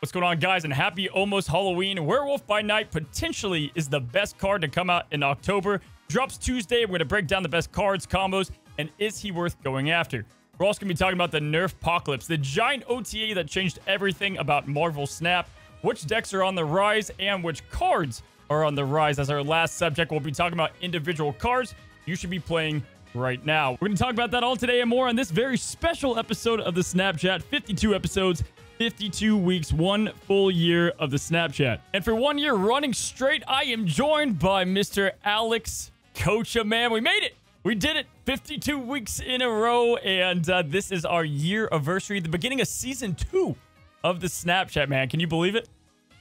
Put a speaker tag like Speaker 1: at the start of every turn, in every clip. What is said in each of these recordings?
Speaker 1: What's going on, guys, and happy almost Halloween. Werewolf by Night potentially is the best card to come out in October. Drops Tuesday. We're going to break down the best cards, combos, and is he worth going after? We're also going to be talking about the Nerf-Pocalypse, the giant OTA that changed everything about Marvel Snap, which decks are on the rise, and which cards are on the rise. As our last subject, we'll be talking about individual cards you should be playing right now. We're going to talk about that all today and more on this very special episode of the Snapchat. 52 episodes, 52 weeks, 1 full year of the Snapchat. And for 1 year running straight, I am joined by Mr. Alex Coccia. Man, we made it. We did it. 52 weeks in a row. And this is our year anniversary, the beginning of season 2 of the Snapchat, man. Can you believe it?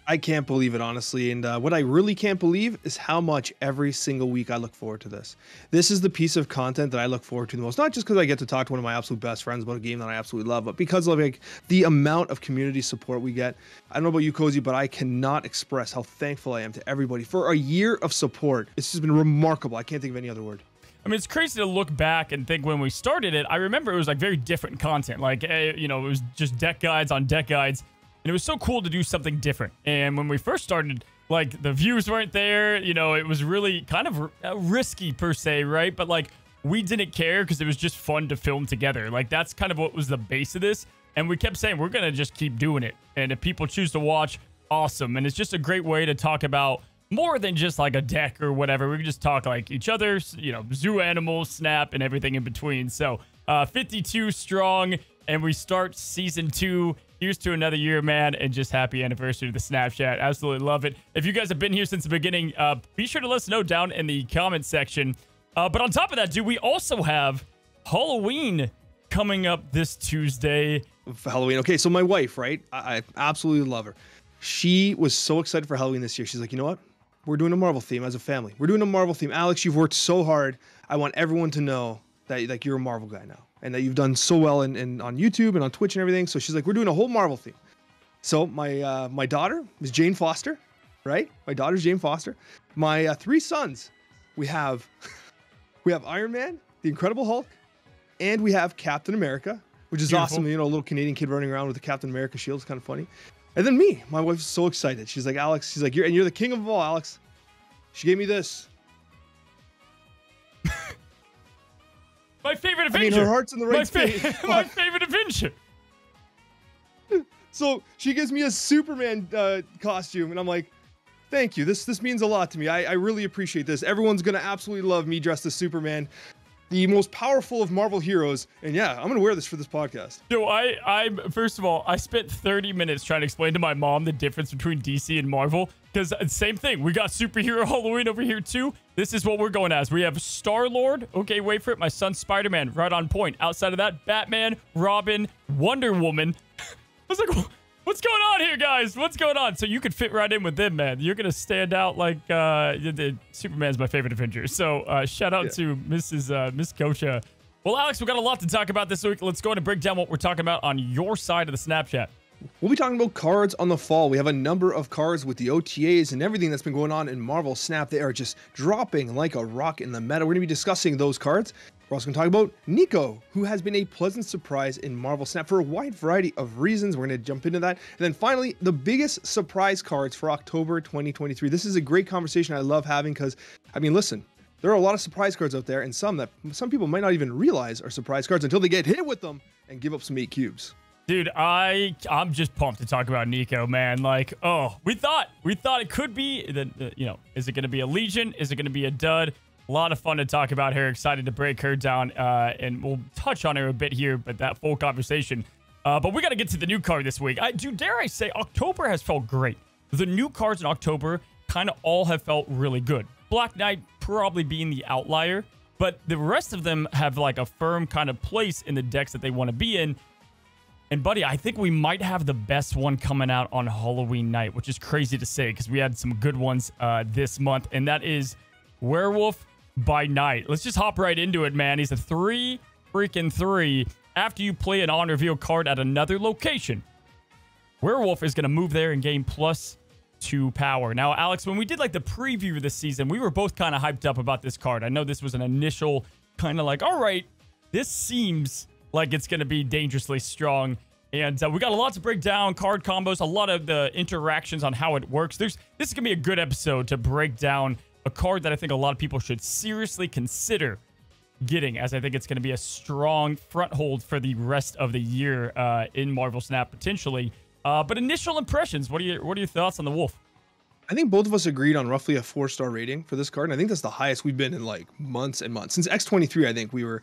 Speaker 2: I can't believe it, honestly. And what I really can't believe is how much every single week I look forward to this. This is the piece of content that I look forward to the most. Not just because I get to talk to one of my absolute best friends about a game that I absolutely love, but because of like the amount of community support we get. I don't know about you, Cozy, but I cannot express how thankful I am to everybody for a year of support. It's just been remarkable. I can't think of any other word.
Speaker 1: I mean, it's crazy to look back and think when we started it, I remember it was like very different content. Like, you know, it was just deck guides on deck guides. And it was so cool to do something different. And when we first started, like, the views weren't there. You know, it was really kind of risky per se, right? But, like, we didn't care because it was just fun to film together. Like, that's kind of what was the base of this. And we kept saying, we're going to just keep doing it. And if people choose to watch, awesome. And it's just a great way to talk about more than just, like, a deck or whatever. We can just talk, like, each other, you know, zoo animals, Snap, and everything in between. So, 52 strong, and we start season 2. Here's to another year, man, and just happy anniversary to the Snapchat. Absolutely love it. If you guys have been here since the beginning, be sure to let us know down in the comment section. But on top of that, dude, we also have Halloween coming up this Tuesday.
Speaker 2: For Halloween. Okay, so my wife, right? I absolutely love her. She was so excited for Halloween this year. She's like, you know what? We're doing a Marvel theme as a family. We're doing a Marvel theme. Alex, you've worked so hard. I want everyone to know that like you're a Marvel guy now. And that you've done so well on YouTube and on Twitch and everything. So she's like, we're doing a whole Marvel theme. So my daughter is Jane Foster, right? My daughter's Jane Foster. My 3 sons, we have Iron Man, the Incredible Hulk, and we have Captain America, which is
Speaker 1: Beautiful.
Speaker 2: awesome. You know, a little Canadian kid running around with the Captain America shield is kind of funny. And then me, my wife's so excited. She's like, Alex, she's like, you're the king of all, Alex. She gave me this.
Speaker 1: My favorite Avenger.
Speaker 2: I mean, her heart's in the right space.
Speaker 1: My favorite Avenger.
Speaker 2: So she gives me a Superman costume, and I'm like, thank you. This means a lot to me. I really appreciate this. Everyone's going to absolutely love me dressed as Superman, the most powerful of Marvel heroes. And yeah, I'm going to wear this for this podcast.
Speaker 1: So first of all, I spent 30 minutes trying to explain to my mom the difference between DC and Marvel. Because same thing. We got superhero Halloween over here too. This is what we're going as. We have Star-Lord. Okay, wait for it. My son Spider-Man, right on point. Outside of that, Batman, Robin, Wonder Woman. I was like, what's going on here, guys? What's going on? So you could fit right in with them, man. You're going to stand out like Superman's my favorite Avenger. So shout out to Miss Coccia. Well, Alex, we got a lot to talk about this week. Let's go ahead and break down what we're talking about on your side of the Snapchat.
Speaker 2: We'll be talking about cards on the fall. We have a number of cards with the OTAs and everything that's been going on in Marvel Snap. They are just dropping like a rock in the meta. We're going to be discussing those cards. We're also going to talk about Nico, who has been a pleasant surprise in Marvel Snap for a wide variety of reasons. We're going to jump into that. And then finally, the biggest surprise cards for October 2023. This is a great conversation I love having because, I mean, listen, there are a lot of surprise cards out there and some people might not even realize are surprise cards until they get hit with them and give up some 8 cubes.
Speaker 1: Dude, I'm just pumped to talk about Nico, man. Like, oh, we thought it could be, you know, is it going to be a Legion? Is it going to be a dud? A lot of fun to talk about her. Excited to break her down, and we'll touch on her a bit here, but that full conversation. But we got to get to the new card this week. Dude, dare I say, October has felt great. The new cards in October kind of all have felt really good. Black Knight probably being the outlier, but the rest of them have like a firm kind of place in the decks that they want to be in. And, buddy, I think we might have the best one coming out on Halloween night, which is crazy to say because we had some good ones this month, and that is Werewolf by Night. Let's just hop right into it, man. He's a 3 after you play an on-reveal card at another location. Werewolf is going to move there and gain +2 power. Now, Alex, when we did, like, the preview of this season, we were both kind of hyped up about this card. I know this was an initial kind of like, all right, this seems like it's going to be dangerously strong. And we got a lot to break down, card combos, a lot of the interactions on how it works. This is going to be a good episode to break down a card that I think a lot of people should seriously consider getting, as I think it's going to be a strong front hold for the rest of the year in Marvel Snap, potentially. But initial impressions, what are your thoughts on the Wolf?
Speaker 2: I think both of us agreed on roughly a 4-star rating for this card. And I think that's the highest we've been in like months and months. Since X23, I think we were,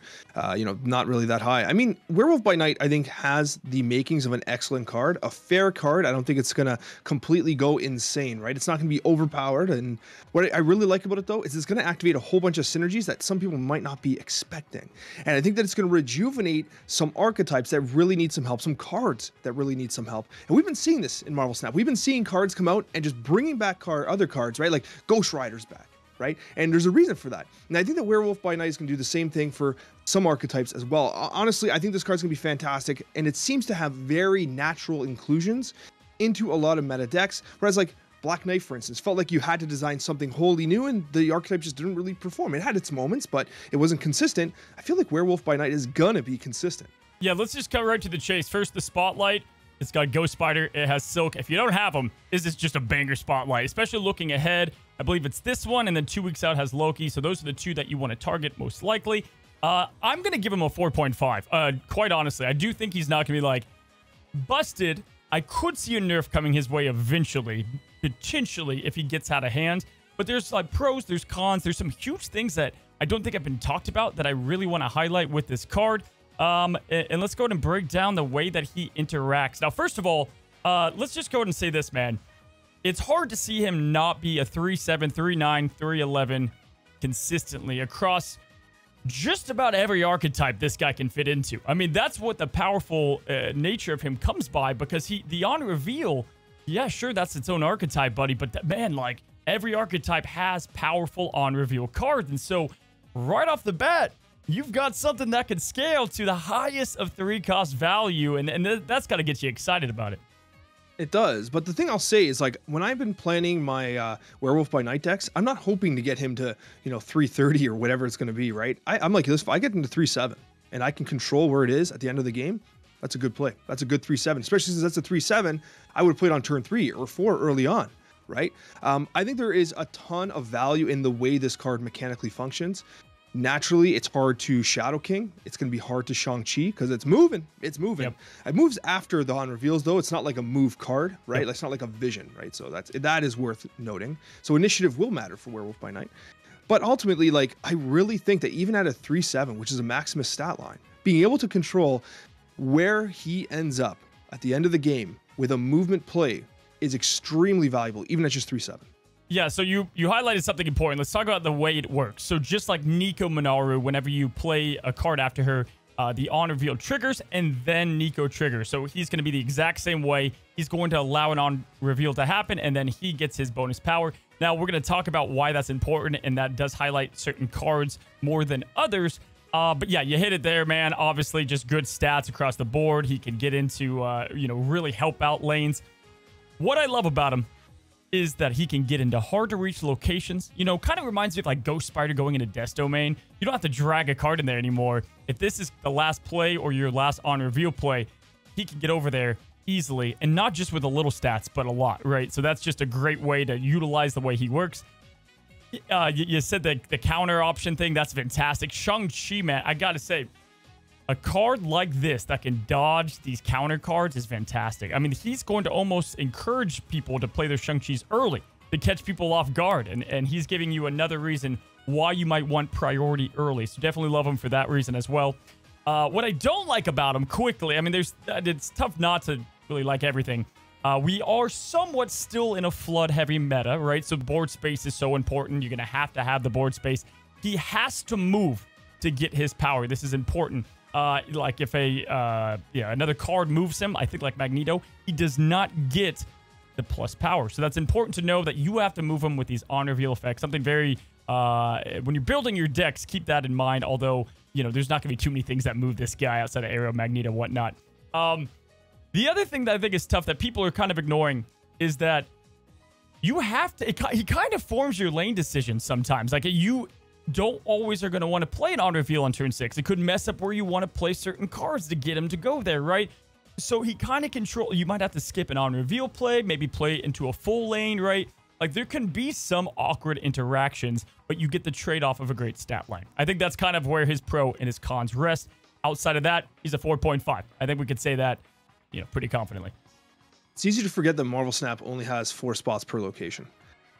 Speaker 2: not really that high. I mean, Werewolf by Night, I think, has the makings of an excellent card, a fair card. I don't think it's going to completely go insane, right? It's not going to be overpowered. And what I really like about it, though, is it's going to activate a whole bunch of synergies that some people might not be expecting. And I think that it's going to rejuvenate some archetypes that really need some help, some cards that really need some help. And we've been seeing this in Marvel Snap. We've been seeing cards come out and just bringing back other cards, right? Like Ghost Rider's back, right? And there's a reason for that. And I think that Werewolf by Night is going to do the same thing for some archetypes as well. Honestly, I think this card's going to be fantastic, and it seems to have very natural inclusions into a lot of meta decks, whereas like Black Knight, for instance, felt like you had to design something wholly new, and the archetype just didn't really perform. It had its moments, but it wasn't consistent. I feel like Werewolf by Night is gonna be consistent.
Speaker 1: Yeah, let's just cut right to the chase. First, the Spotlight. It's got Ghost Spider. It has Silk. If you don't have them, this is just a banger Spotlight, especially looking ahead. I believe it's this one, and then 2 weeks out has Loki. So those are the two that you want to target most likely. I'm going to give him a 4.5. Quite honestly, I do think he's not going to be like busted. I could see a nerf coming his way eventually, potentially, if he gets out of hand. But there's like pros, there's cons, there's some huge things that I don't think have been talked about that I really want to highlight with this card. And let's go ahead and break down the way that he interacts. Now, first of all, let's just go ahead and say this, man. It's hard to see him not be a 3-7, 3-9, 3-11 consistently across just about every archetype this guy can fit into. I mean, that's what the powerful nature of him comes by, because the on reveal, yeah, sure, that's its own archetype, buddy, but man, like, every archetype has powerful on reveal cards. And so, right off the bat, you've got something that can scale to the highest of 3-cost value, and that's got to get you excited about it.
Speaker 2: It does, but the thing I'll say is, like, when I've been planning my Werewolf by Night decks, I'm not hoping to get him to, 330 or whatever it's going to be, right? I'm like this. If I get him to 3-7 and I can control where it is at the end of the game, that's a good play. That's a good 3-7, especially since that's a 3-7. I would have played on turn 3 or 4 early on, right? I think there is a ton of value in the way this card mechanically functions. Naturally, it's hard to Shadow King. It's going to be hard to Shang-Chi because it's moving. It's moving. Yep. It moves after the on reveals, though. It's not like a move card, right? Yep. It's not like a vision, right? So that is worth noting. So initiative will matter for Werewolf by Night. But ultimately, like, I really think that even at a 3-7, which is a Maximus stat line, being able to control where he ends up at the end of the game with a movement play is extremely valuable, even at just 3-7.
Speaker 1: Yeah, so you highlighted something important. Let's talk about the way it works. So just like Nico Minoru, whenever you play a card after her, the on reveal triggers and then Nico triggers. So he's going to be the exact same way. He's going to allow an on reveal to happen, and then he gets his bonus power. Now, we're going to talk about why that's important, and that does highlight certain cards more than others. But yeah, you hit it there, man. Obviously, just good stats across the board. He can get into, really help out lanes. What I love about him is that he can get into hard to reach locations. Kind of reminds me of like Ghost Spider going into Death Domain. You don't have to drag a card in there anymore. If this is the last play or your last on reveal play, he can get over there easily, and not just with a little stats, but a lot, right? So that's just a great way to utilize the way he works. You said the counter option thing. That's fantastic. Shang-Chi, man, I gotta say, a card like this that can dodge these counter cards is fantastic. I mean, he's going to almost encourage people to play their Shang-Chis early to catch people off guard. And he's giving you another reason why you might want priority early. So definitely love him for that reason as well. What I don't like about him, quickly, I mean, it's tough not to really like everything. We are somewhat still in a flood-heavy meta, right? So board space is so important. You're going to have the board space. He has to move to get his power. This is important. Like if another card moves him, I think like Magneto, he does not get the plus power. So that's important to know that you have to move him with these on reveal effects. Something very, when you're building your decks, keep that in mind. Although, there's not going to be too many things that move this guy outside of Arrow, Magneto, whatnot. The other thing that I think is tough that people are kind of ignoring is that you have to, he kind of forms your lane decisions sometimes. Like you don't always are going to want to play an on reveal on turn 6. It could mess up where you want to play certain cards to get him to go there, right? So he kind of you might have to skip an on-reveal play, maybe play into a full lane, right? Like, there can be some awkward interactions, but you get the trade-off of a great stat line. I think that's kind of where his pro and his cons rest. Outside of that, he's a 4.5. I think we could say that, you know, pretty confidently.
Speaker 2: It's easy to forget that Marvel Snap only has 4 spots per location.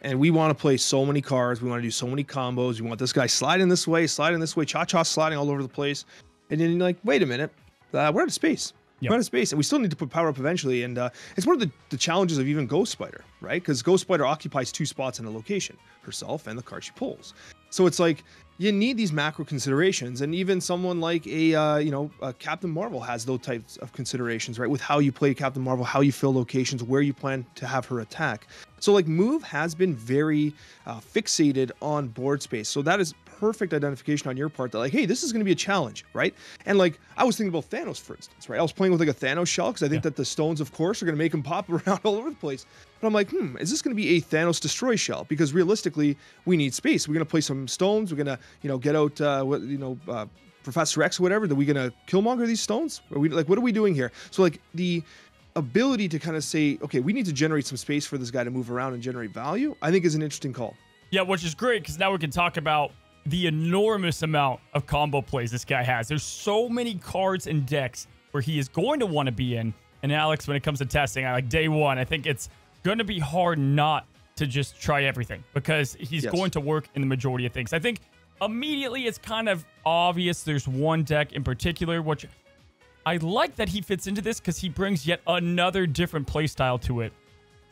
Speaker 2: And we want to play so many cards. We want to do so many combos. We want this guy sliding this way, cha-cha sliding all over the place. And then you're like, wait a minute, we're out of space. Yep. We're out of space, and we still need to put power up eventually. And it's one of the challenges of even Ghost Spider, right? Because Ghost Spider occupies 2 spots in a location, herself and the card she pulls. So it's like, you need these macro considerations, and even someone like a Captain Marvel has those types of considerations, right? With how you play Captain Marvel, how you fill locations, where you plan to have her attack. So like, Move has been very fixated on board space. So that is perfect identification on your part that, like, hey, this is going to be a challenge, right? And like, I was thinking about Thanos, for instance, right? I was playing with like a Thanos shell because I think that the stones, of course, are going to make him pop around all over the place. But I'm like, is this going to be a Thanos destroy shell? Because realistically, we need space. We're going to play some stones. We're going to, get out, Professor X or whatever. Are we going to Killmonger these stones? Are we like, what are we doing here? So like, the ability to kind of say, okay, we need to generate some space for this guy to move around and generate value, I think is an interesting call. Yeah,
Speaker 1: which is great, because now we can talk about the enormous amount of combo plays this guy has. There's so many cards and decks where he is going to want to be in. And Alex, when it comes to testing, like day one, I think it's going to be hard not to just try everything, because he's going to work in the majority of things. I think immediately it's kind of obvious there's one deck in particular, which I like that he fits into this, because he brings yet another different playstyle to it.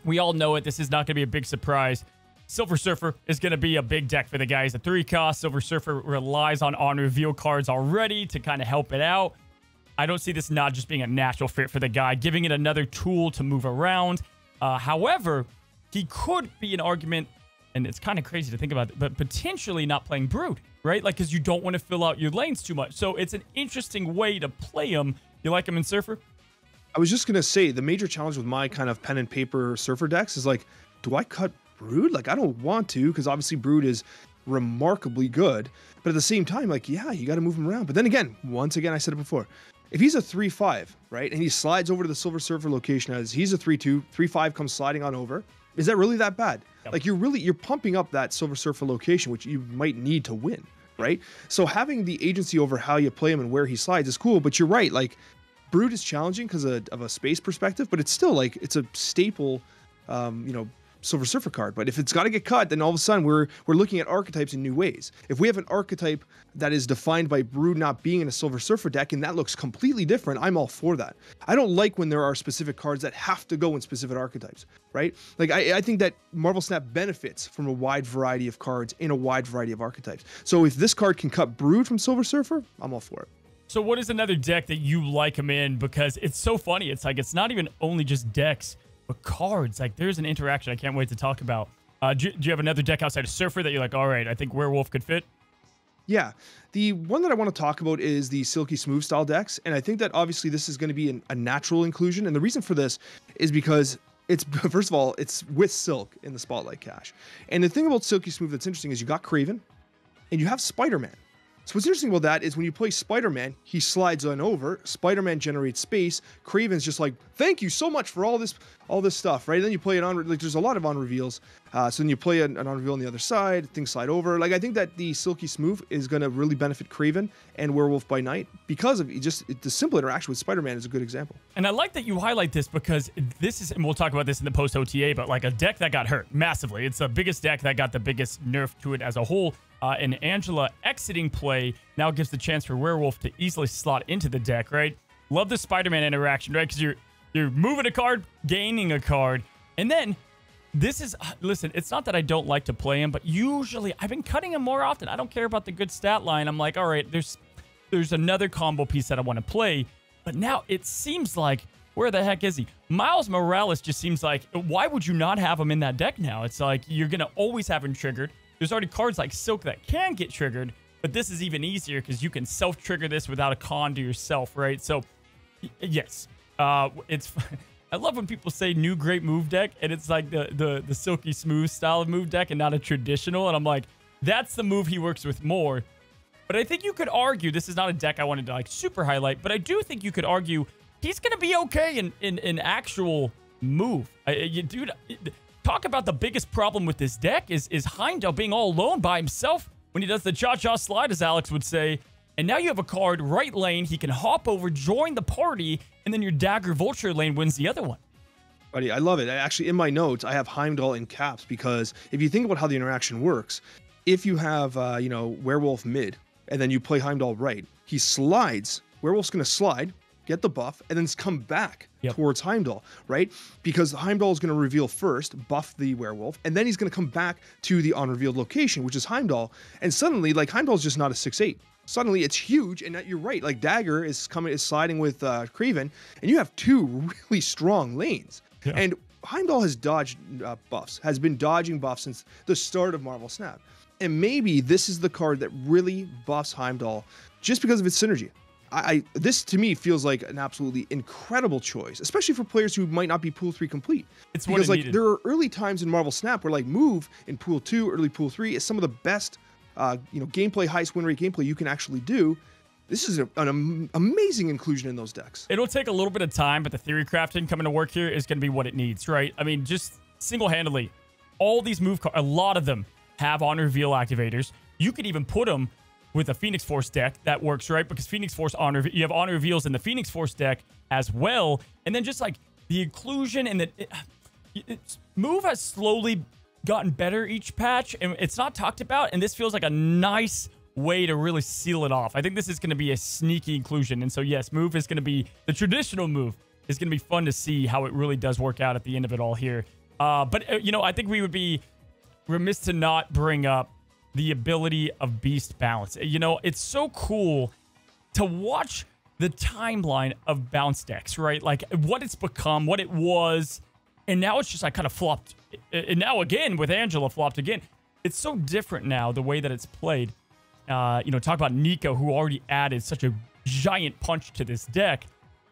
Speaker 1: We all know it. This is not going to be a big surprise. Silver Surfer is going to be a big deck for the guys. A 3-cost Silver Surfer relies on reveal cards already to kind of help it out. I don't see this not just being a natural fit for the guy, giving it another tool to move around. However, he could be an argument, and it's kind of crazy to think about it, but potentially not playing Brood, right? Like, because you don't want to fill out your lanes too much. So it's an interesting way to play him. You like him in Surfer?
Speaker 2: I was just going to say, the major challenge with my kind of pen and paper Surfer decks is like, do I cut Brood? Like, I don't want to, because obviously Brood is remarkably good. But at the same time, like, yeah, you got to move him around. But then again, once again, I said it before, if he's a 3-5, right, and he slides over to the Silver Surfer location as he's a 3-2, 3-5 comes sliding on over, is that really that bad? Yep. Like, you're pumping up that Silver Surfer location, which you might need to win, right? So having the agency over how you play him and where he slides is cool. But you're right, like, Brood is challenging because of a space perspective, but it's still like, it's a staple, Silver Surfer card. But if it's got to get cut, then all of a sudden we're looking at archetypes in new ways. If we have an archetype that is defined by Brood not being in a Silver Surfer deck, and that looks completely different, I'm all for that. I don't like when there are specific cards that have to go in specific archetypes, right? Like, I think that Marvel Snap benefits from a wide variety of cards in a wide variety of archetypes. So if this card can cut Brood from Silver Surfer, I'm all for it.
Speaker 1: So what is another deck that you like him in? Because it's so funny. It's like, it's not even only just decks, but cards. Like, there's an interaction I can't wait to talk about. Do you have another deck outside of Surfer that you're like, all right, I think Werewolf could fit?
Speaker 2: Yeah. The one that I want to talk about is the Silky Smooth style decks. And I think that obviously this is going to be a natural inclusion. And the reason for this is because it's, first of all, it's with Silk in the Spotlight cache. And the thing about Silky Smooth that's interesting is you got Kraven and you have Spider-Man. So what's interesting about that is when you play Spider-Man, he slides on over, Spider-Man generates space, Kraven's just like, thank you so much for all this stuff, right? And then you play it on, like, there's a lot of on reveals. So then you play an on reveal on the other side, things slide over. Like, I think that the Silky Smooth is going to really benefit Kraven and Werewolf by Night because of the simple interaction with Spider-Man is a good example.
Speaker 1: And I like that you highlight this, because this is, and we'll talk about this in the post OTA, but like a deck that got hurt massively. It's the biggest deck that got the biggest nerf to it as a whole. And Angela exiting play now gives the chance for Werewolf to easily slot into the deck, right? Love the Spider-Man interaction, right? Because you're moving a card, gaining a card, and then this is, listen, it's not that I don't like to play him, but usually I've been cutting him more often. I don't care about the good stat line. I'm like, all right, there's another combo piece that I want to play, but now it seems like, where the heck is he? Miles Morales just seems like, why would you not have him in that deck now? It's like, you're going to always have him triggered. There's already cards like Silk that can get triggered, but this is even easier because you can self-trigger this without a con to yourself, right? So, yes, it's. I love when people say new great move deck, and it's like the Silky Smooth style of move deck and not a traditional. And I'm like, that's the move he works with more. But I think you could argue, this is not a deck I wanted to like super highlight, but I do think you could argue he's going to be okay in actual move. Dude, talk about the biggest problem with this deck is Heimdall being all alone by himself when he does the cha-cha slide, as Alex would say. And now you have a card, right lane. He can hop over, join the party, and then your Dagger Vulture lane wins the other one.
Speaker 2: Buddy, I love it. Actually, in my notes, I have Heimdall in caps because if you think about how the interaction works, if you have, Werewolf mid, and then you play Heimdall right, he slides. Werewolf's going to slide, get the buff, and then come back towards Heimdall, right? Because Heimdall is going to reveal first, buff the Werewolf, and then he's going to come back to the unrevealed location, which is Heimdall. And suddenly, like, Heimdall's just not a 6/8. Suddenly, it's huge, and you're right. Like, Dagger is sliding with Kraven, and you have two really strong lanes. Yeah. And Heimdall has dodged buffs, has been dodging buffs since the start of Marvel Snap. And maybe this is the card that really buffs Heimdall just because of its synergy. This to me feels like an absolutely incredible choice, especially for players who might not be Pool 3 complete.
Speaker 1: It's
Speaker 2: because
Speaker 1: what it needed.
Speaker 2: There are early times in Marvel Snap where like move in Pool 2, early Pool 3 is some of the best gameplay, highest win rate gameplay you can actually do. This is an amazing inclusion in those decks.
Speaker 1: It'll take a little bit of time, but the theory crafting coming to work here is going to be what it needs, right? I mean, just single-handedly, all these move cards, a lot of them have on-reveal activators. You could even put them with a Phoenix Force deck that works, right? Because Phoenix Force you have on-reveals in the Phoenix Force deck as well. And then just like the inclusion and move has slowly gotten better each patch, and it's not talked about, and this feels like a nice way to really seal it off. I think this is going to be a sneaky inclusion. And so, yes, move is going to be the traditional move. It's going to be fun to see how it really does work out at the end of it all here. But I think we would be remiss to not bring up the ability of Beast Bounce. It's so cool to watch the timeline of bounce decks, right? Like what it's become, what it was, and now it's just like kind of flopped. And now again with Angela flopped again. It's so different now the way that it's played. Talk about Nico, who already added such a giant punch to this deck.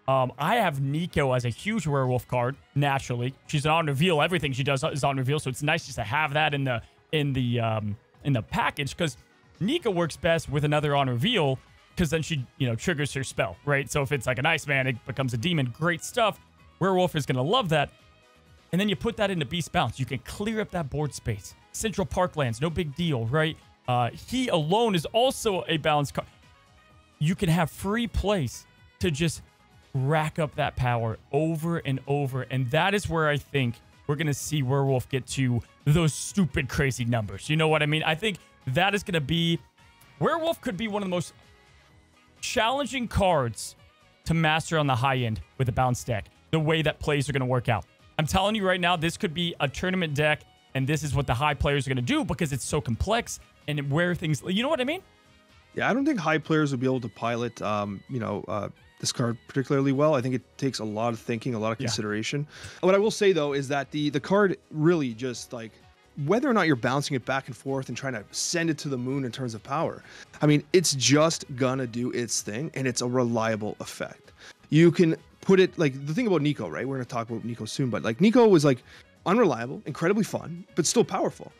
Speaker 1: I have Nico as a huge werewolf card, naturally. She's an on-reveal. Everything she does is on-reveal, so it's nice just to have that in the package, because Nico works best with another on-reveal, because then she, triggers her spell, right? So if it's like an Iceman, it becomes a demon. Great stuff. Werewolf is going to love that. And then you put that into Beast Bounce. You can clear up that board space. Central Parklands, no big deal, right? He alone is also a balanced card. You can have free place to just rack up that power over and over. And that is where I think we're going to see Werewolf get to those stupid, crazy numbers. You know what I mean? I think that is going to be... Werewolf could be one of the most challenging cards to master on the high end with a bounce deck, the way that plays are going to work out. I'm telling you right now, this could be a tournament deck, and this is what the high players are going to do because it's so complex and where things... You know what I mean?
Speaker 2: Yeah, I don't think high players would be able to pilot, this card particularly well. I think it takes a lot of thinking, a lot of consideration. What I will say, though, is that the card really just, like, whether or not you're bouncing it back and forth and trying to send it to the moon in terms of power, I mean, it's just gonna do its thing, and it's a reliable effect. You can put it, like, the thing about Nico, right? We're gonna talk about Nico soon, but, like, Nico was, like, unreliable, incredibly fun, but still powerful.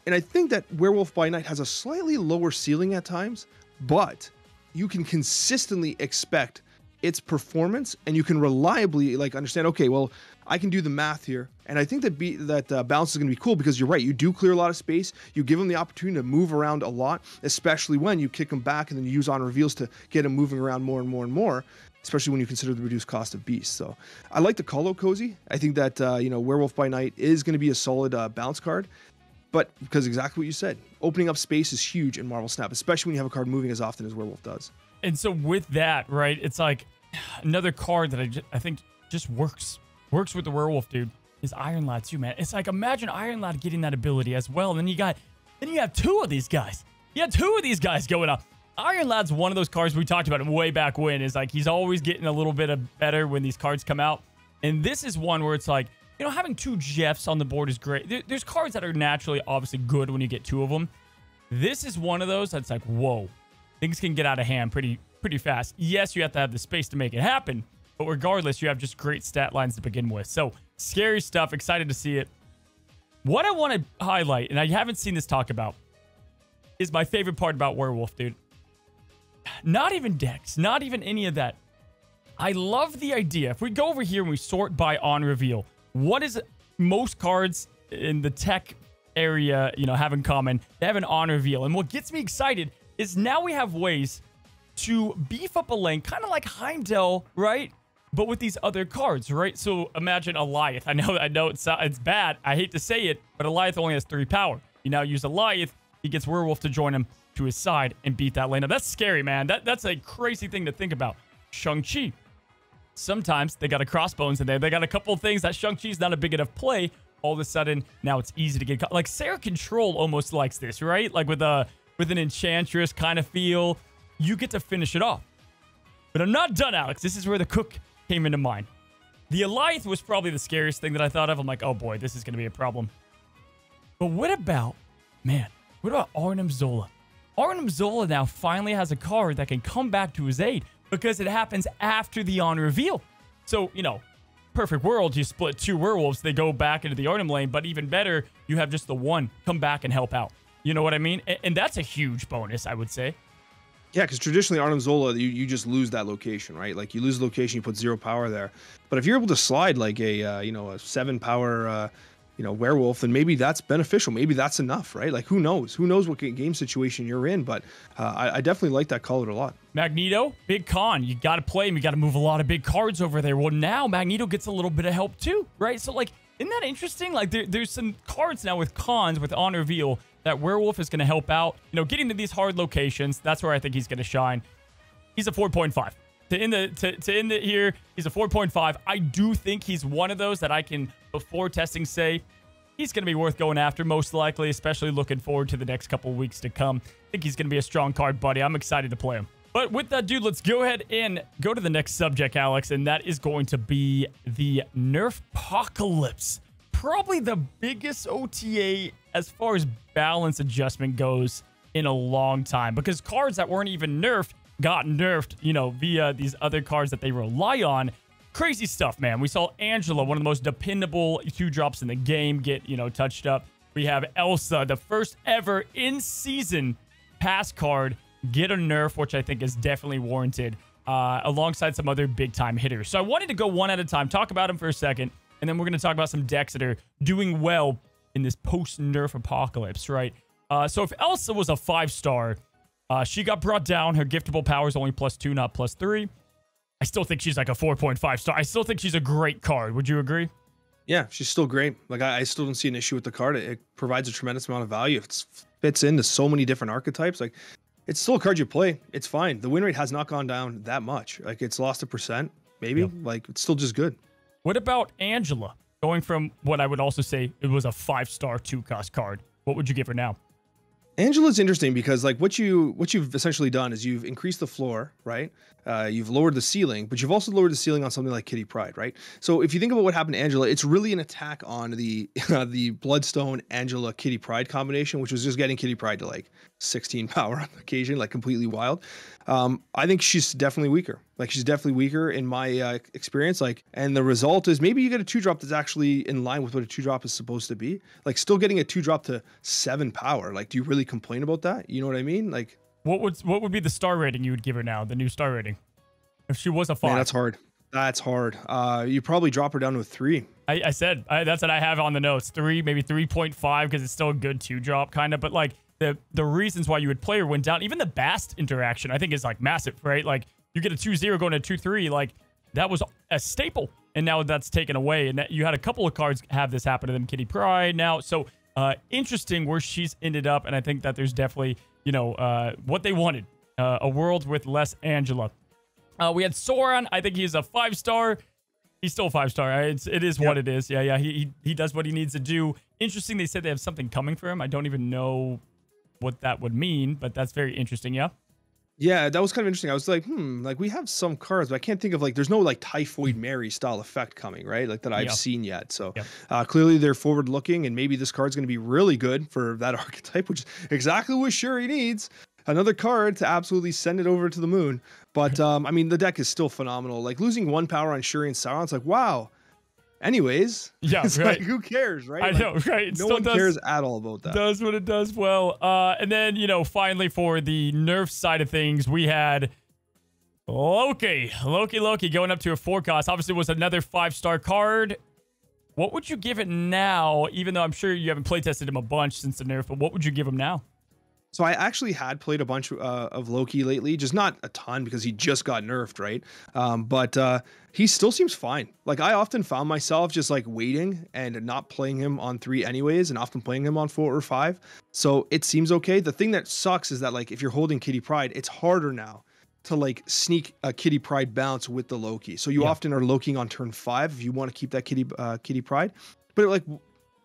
Speaker 2: And I think that Werewolf by Night has a slightly lower ceiling at times, but you can consistently expect its performance, and you can reliably understand, okay, well, I can do the math here. And I think that bounce is going to be cool because you're right. You do clear a lot of space. You give them the opportunity to move around a lot, especially when you kick them back and then you use on reveals to get them moving around more and more and more, especially when you consider the reduced cost of Beast. So I like the call out Cozy. I think that, Werewolf by Night is going to be a solid bounce card. But because exactly what you said, opening up space is huge in Marvel Snap, especially when you have a card moving as often as Werewolf does.
Speaker 1: And so with that, right, it's like another card that I think just works with the Werewolf, dude, is Iron Lad too, man. It's like, imagine Iron Lad getting that ability as well. And then you have two of these guys. You have two of these guys going up. Iron Lad's one of those cards we talked about way back when. Is like he's always getting a little bit better when these cards come out. And this is one where it's like, having two Jeffs on the board is great. There's cards that are naturally obviously good when you get two of them. This is one of those that's like, whoa, things can get out of hand pretty fast. Yes, you have to have the space to make it happen, but regardless, you have just great stat lines to begin with. So scary stuff. Excited to see it. What I want to highlight, and I haven't seen this talk about, is my favorite part about Werewolf, dude. Not even decks, not even any of that. I love the idea. If we go over here and we sort by on reveal, what is most cards in the tech area, you know, have in common? They have an on reveal. And what gets me excited is now we have ways to beef up a lane, kind of like Heimdall, right? But with these other cards, right? So imagine Alliath. I know it's bad. I hate to say it, but Alliath only has 3 power. You now use Alliath, he gets Werewolf to join him to his side and beat that lane. Now, that's scary, man. That's a crazy thing to think about. Shang-Chi. Sometimes they got a Crossbones in there. They got a couple of things that Shang-Chi's not a big enough play. All of a sudden, now it's easy to get caught. Like, Sarah Control almost likes this, right? Like, with an Enchantress kind of feel, you get to finish it off. But I'm not done, Alex. This is where the cook came into mind. The Alliath was probably the scariest thing that I thought of. I'm like, oh boy, this is going to be a problem. But what about Arnim Zola? Arnim Zola now finally has a card that can come back to his aid because it happens after the on reveal. So, you know, perfect world, you split 2 werewolves, they go back into the Arnim lane, but even better, you have just the one come back and help out. You know what I mean? And that's a huge bonus, I would say.
Speaker 2: Yeah, because traditionally Arnim Zola, you just lose that location, right? Like, you lose the location, you put 0 power there. But if you're able to slide like a 7 power werewolf, then maybe that's beneficial. Maybe that's enough, right? Like, who knows? Who knows what game situation you're in? But I definitely like that color a lot.
Speaker 1: Magneto, big con. You got to play him. You got to move a lot of big cards over there. Well, now Magneto gets a little bit of help too, right? So, like, isn't that interesting? Like, there's some cards now with cons, with on reveal, that Werewolf is going to help out. You know, getting to these hard locations, that's where I think he's going to shine. He's a 4.5. To end it here, he's a 4.5. I do think he's one of those that I can, before testing, say he's going to be worth going after, most likely, especially looking forward to the next couple of weeks to come. I think he's going to be a strong card, buddy. I'm excited to play him. But with that, dude, let's go ahead and go to the next subject, Alex, and that is going to be the Nerf-Pocalypse. Probably the biggest OTA as far as balance adjustment goes in a long time, because cards that weren't even nerfed got nerfed, you know, via these other cards that they rely on. Crazy stuff, man. We saw Angela, one of the most dependable 2-drops in the game, get, you know, touched up. We have Elsa, the first ever in-season pass card, get a nerf, which I think is definitely warranted, alongside some other big-time hitters. So I wanted to go one at a time, talk about them for a second, and then we're going to talk about some decks that are doing well in this post-nerf apocalypse, right? So if Elsa was a 5-star, she got brought down. Her giftable power is only +2, not +3. I still think she's like a 4.5 star. I still think she's a great card. Would you agree?
Speaker 2: Yeah, she's still great. Like, I still don't see an issue with the card. It provides a tremendous amount of value. It fits into so many different archetypes. Like, it's still a card you play. It's fine. The win rate has not gone down that much. Like, it's lost 1%, maybe. Yep. Like, it's still just good.
Speaker 1: What about Angela? Going from what I would also say it was a 5-star 2-cost card. What would you give her now?
Speaker 2: Angela's interesting because, like, what you've essentially done is you've increased the floor, right? You've lowered the ceiling, but you've also lowered the ceiling on something like Kitty Pryde, right? So if you think about what happened to Angela, it's really an attack on the the Bloodstone Angela Kitty Pryde combination, which was just getting Kitty Pryde to like 16 power on occasion, like completely wild. I think she's definitely weaker. Like, she's definitely weaker in my experience. Like, and the result is maybe you get a 2-drop that's actually in line with what a 2-drop is supposed to be. Like, still getting a 2-drop to 7 power. Like, do you really complain about that? You know what I mean? Like,
Speaker 1: what would be the star rating you would give her now? The new star rating, if she was a 5.
Speaker 2: Man, that's hard. That's hard. You probably drop her down to a 3.
Speaker 1: I said that's what I have on the notes. 3, maybe 3.5, because it's still a good 2-drop kind of. But like the reasons why you would play her went down. Even the Bast interaction, I think, is like massive, right? Like, you get a 2-0 going to 2-3, like, that was a staple, and now that's taken away. And you had a couple of cards have this happen to them, Kitty Pryde now. So interesting where she's ended up, and I think that there's definitely, you know, what they wanted, a world with less Angela. We had Sauron. I think he's a 5-star. He's still a 5-star. It is what it is. Yeah. He does what he needs to do. Interesting. They said they have something coming for him. I don't even know what that would mean, but that's very interesting. Yeah.
Speaker 2: Yeah, that was kind of interesting. I was like, like, we have some cards, but I can't think of, like, there's no like Typhoid Mary style effect coming, right? Like, that I've seen yet. So clearly they're forward looking, and maybe this card's going to be really good for that archetype, which is exactly what Shuri needs. Another card to absolutely send it over to the moon. But I mean, the deck is still phenomenal. Like, losing 1 power on Shuri and Sauron, it's like, wow. Anyways, it's like, who cares, right?
Speaker 1: I know, right?
Speaker 2: No one cares at all about that.
Speaker 1: Does what it does well. And then, you know, finally for the Nerf side of things, we had Loki going up to a 4 cost. Obviously was another 5-star card. What would you give it now? Even though I'm sure you haven't playtested him a bunch since the nerf, but what would you give him now?
Speaker 2: So I actually had played a bunch of Loki lately, just not a ton because he just got nerfed, right? But he still seems fine. Like I often found myself just like waiting and not playing him on 3 anyways, and often playing him on 4 or 5. So it seems okay. The thing that sucks is that like if you're holding Kitty Pryde, it's harder now to like sneak a Kitty Pryde bounce with the Loki. So you often are Lokiing on turn 5 if you want to keep that Kitty Pryde. But like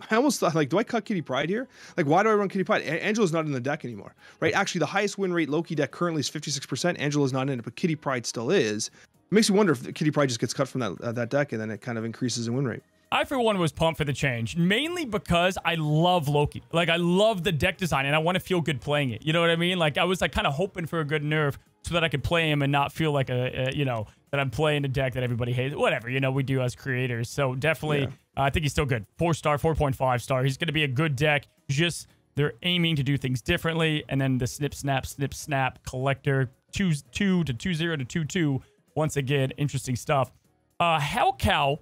Speaker 2: I almost thought, like, do I cut Kitty Pryde here? Like, why do I run Kitty Pryde? Angela's not in the deck anymore, right? Actually, the highest win rate Loki deck currently is 56%. Angela's not in it, but Kitty Pryde still is. It makes you wonder if Kitty Pryde just gets cut from that deck, and then it kind of increases in win rate.
Speaker 1: I, for one, was pumped for the change, mainly because I love Loki. Like, I love the deck design, and I want to feel good playing it. You know what I mean? Like, I was, like, kind of hoping for a good nerf so that I could play him and not feel like, you know, that I'm playing a deck that everybody hates. Whatever, you know, we do as creators. So, definitely, I think he's still good. 4-star, 4.5 star. He's going to be a good deck. Just, they're aiming to do things differently. And then the snip, snap, collector, 2-2 to 2-0 to 2-2. Once again, interesting stuff. Hellcow